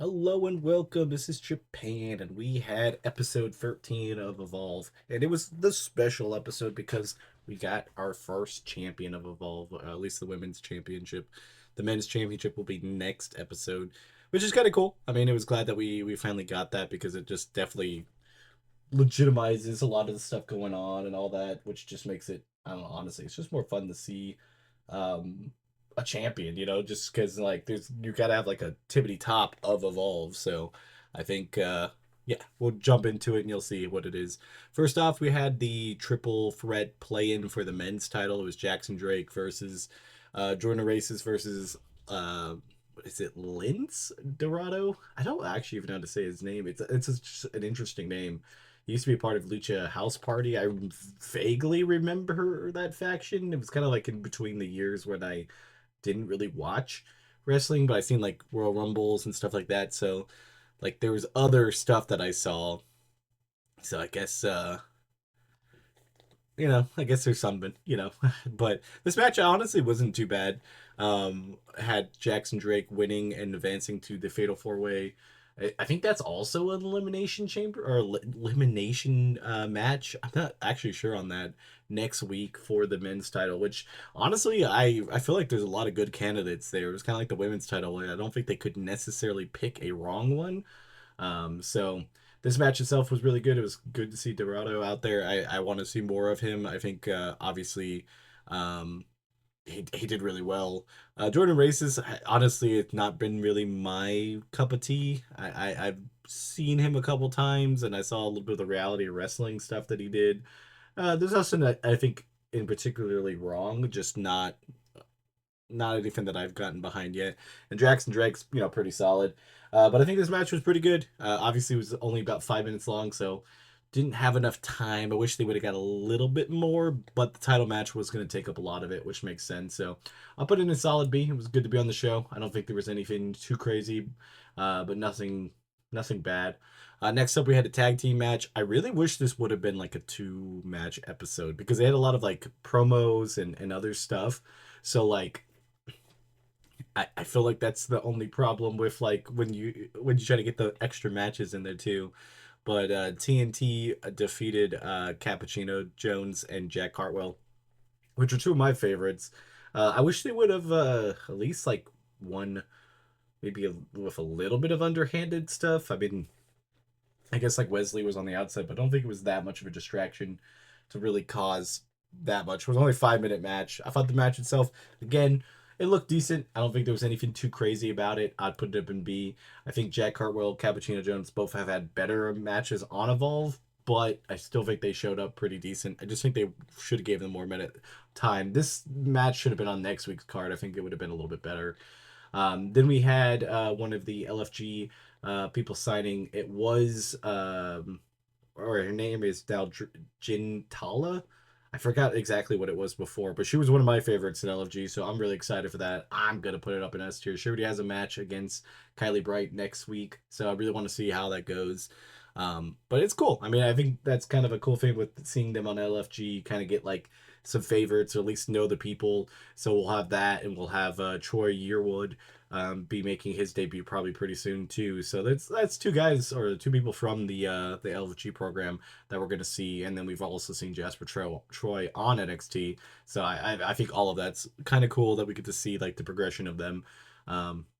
Hello and welcome. This is Japan, and we had episode 13 of Evolve. And it was the special episode because we got our first champion of Evolve, at least the women's championship. The men's championship will be next episode, which is kind of cool. I mean, it was glad that we finally got that because it just definitely legitimizes a lot of the stuff going on and all that, which just makes it, I don't know, honestly, it's just more fun to see um a champion, just because like there's you gotta have like a tippity top of Evolve. So I think yeah, we'll jump into it and you'll see what it is. First off, we had the triple threat play-in for the men's title. It was Jackson Drake versus Jordan Races versus what is it, Lince Dorado? I don't actually even know how to say his name. It's just an interesting name. He used to be a part of Lucha House Party. I vaguely remember that faction. It was kind of like in between the years when I didn't really watch wrestling, but I seen like Royal Rumbles and stuff like that. So like there was other stuff that I saw. So I guess I guess there's something, but this match honestly wasn't too bad. Had Jackson Drake winning and advancing to the Fatal Four Way. I think that's also an elimination chamber or elimination match. I'm not actually sure on that next week for the men's title, which honestly I feel like there's a lot of good candidates there. It was kind of like the women's title. I don't think they could necessarily pick a wrong one. So this match itself was really good. It was good to see Dorado out there. I want to see more of him. I think obviously um, he did really well. Jordan Races, honestly, it's not been really my cup of tea. I've seen him a couple times, and I saw a little bit of the reality of wrestling stuff that he did. There's nothing that I think in particularly wrong, just not anything that I've gotten behind yet. And Jackson Drake's, pretty solid. But I think this match was pretty good. Obviously, it was only about 5 minutes long, so didn't have enough time. I wish they would have got a little bit more, but the title match was going to take up a lot of it, which makes sense. So I'll put in a solid B. It was good to be on the show. I don't think there was anything too crazy, but nothing bad. Next up, we had a tag team match. I really wish this would have been like a two-match episode because they had a lot of like promos and other stuff. So like I feel like that's the only problem with like when you try to get the extra matches in there too. But TNT defeated Cappuccino Jones and Jack Cartwell, which are two of my favorites. I wish they would have at least like won maybe with a little bit of underhanded stuff. I mean, I guess like Wesley was on the outside, but I don't think it was that much of a distraction to really cause that much. It was only a 5 minute match. I thought the match itself, again, it looked decent. I don't think there was anything too crazy about it. I'd put it up in B. I think Jack Cartwheel, Cappuccino Jones both have had better matches on Evolve, but I still think they showed up pretty decent. I just think they should have gave them more minute time. This match should have been on next week's card. I think it would have been a little bit better. Then we had one of the LFG people signing. It was, or her name is now Jintala. I forgot exactly what it was before, but she was one of my favorites in LFG, so I'm really excited for that. I'm gonna put it up in S tier. She already has a match against Kylie Bright next week, so I really want to see how that goes. But it's cool. I mean, I think that's kind of a cool thing with seeing them on LFG, kind of get like some favorites or at least know the people. So we'll have that, and we'll have Troy Yearwood be making his debut probably pretty soon too. So that's two guys or two people from the LFG program that we're going to see, and then we've also seen Jasper Troy on NXT. So I think all of that's kind of cool that we get to see like the progression of them.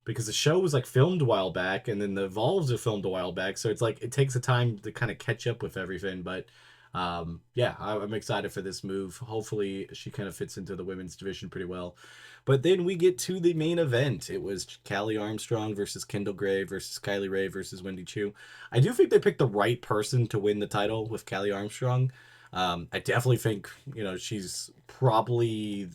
Because the show was like filmed a while back, and then the Evolves are filmed a while back, so it's like it takes a time to kind of catch up with everything. But yeah, I'm excited for this move. Hopefully, she kind of fits into the women's division pretty well. But then we get to the main event. It was Callie Armstrong versus Kendall Gray versus Kylie Ray versus Wendy Chu. I do think they picked the right person to win the title with Callie Armstrong. I definitely think she's probably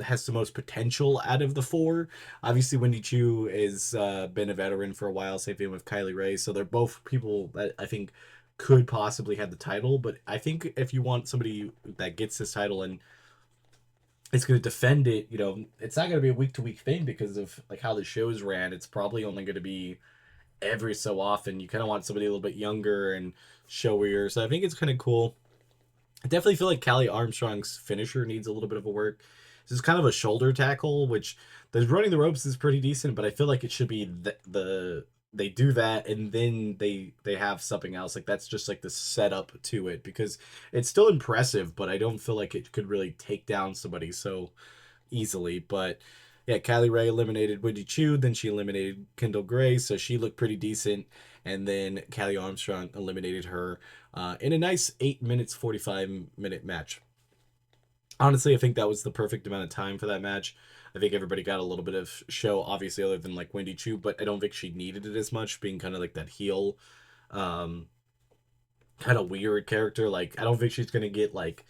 has the most potential out of the four. Obviously, Wendy Chu has been a veteran for a while. Same thing with Kylie Ray. So they're both people that I think could possibly have the title. But I think if you want somebody that gets this title and it's going to defend it, it's not going to be a week to week thing because of like how the shows ran. It's probably only going to be every so often. You kind of want somebody a little bit younger and showier. So I think it's kind of cool. I definitely feel like Callie Armstrong's finisher needs a little bit of a work. This is kind of a shoulder tackle, which the running the ropes is pretty decent, but I feel like it should be the they do that and then they have something else. Like that's just like the setup to it because it's still impressive, but I don't feel like it could really take down somebody so easily. But yeah, Kylie Ray eliminated Wendy Chu, then she eliminated Kendall Gray, so she looked pretty decent. And then Callie Armstrong eliminated her in a nice 8 minutes 45-minute match. Honestly, I think that was the perfect amount of time for that match. I think everybody got a little bit of show, obviously, other than like Wendy Chu, but I don't think she needed it as much, being kind of like that heel, um, kind of weird character. Like, I don't think she's gonna get like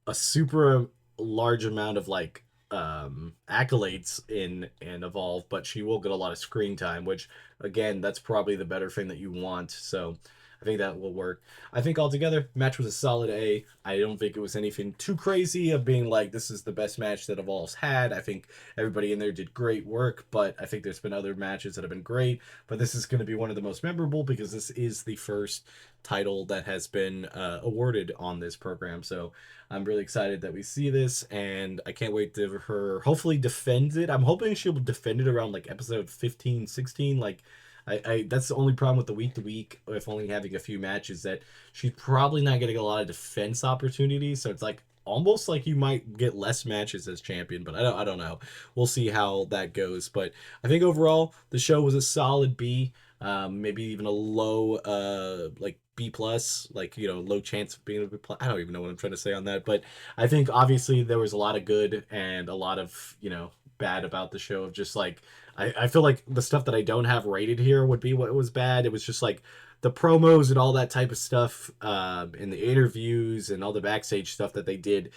a super large amount of like accolades in and evolve, but she will get a lot of screen time, which again, that's probably the better thing that you want. So I think that will work. I think altogether, match was a solid A. I don't think it was anything too crazy of being like this is the best match that Evolve's had. I think everybody in there did great work, but I think there's been other matches that have been great. But this is going to be one of the most memorable because this is the first title that has been awarded on this program. So I'm really excited that we see this, and I can't wait to her hopefully defend it. I'm hoping she'll defend it around like episode 15, 16. Like, I that's the only problem with the week to week, if only having a few matches, that she's probably not getting a lot of defense opportunities. So it's like almost like you might get less matches as champion, but I don't know. We'll see how that goes. But I think overall the show was a solid B. Maybe even a low like B plus, like low chance of being a B plus. I don't even know what I'm trying to say on that, but I think obviously there was a lot of good and a lot of bad about the show. Of just like I feel like the stuff that I don't have rated here would be what was bad. It was just like the promos and all that type of stuff, and the interviews and all the backstage stuff that they did.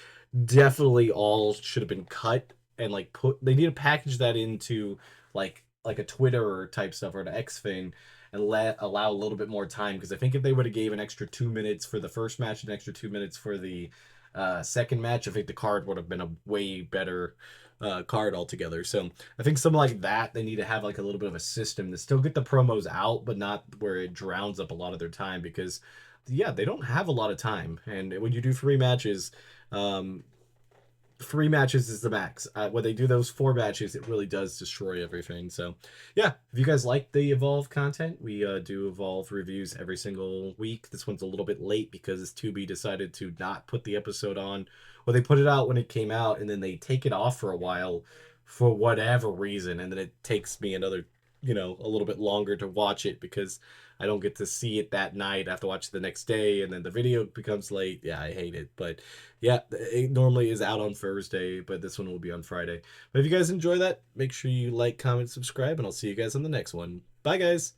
Definitely all should have been cut and like put. They need to package that into like a Twitter type stuff or an X thing and allow a little bit more time, because I think if they would have gave an extra 2 minutes for the first match, an extra 2 minutes for the second match, I think the card would have been a way better card altogether. So I think something like that, they need to have like a little bit of a system to still get the promos out, but not where it drowns up a lot of their time, because yeah, they don't have a lot of time, and when you do 3 matches, um, 3 matches is the max. When they do those 4 matches, it really does destroy everything. So, yeah, if you guys like the Evolve content, we do Evolve reviews every single week. This one's a little bit late because Tubi decided to not put the episode on. Well, they put it out when it came out, and then they take it off for a while for whatever reason, and then it takes me another, a little bit longer to watch it because I don't get to see it that night. I have to watch it the next day, and then the video becomes late. Yeah, I hate it, but yeah, it normally is out on Thursday, but this one will be on Friday. But if you guys enjoy that, make sure you like, comment, subscribe, and I'll see you guys on the next one. Bye, guys.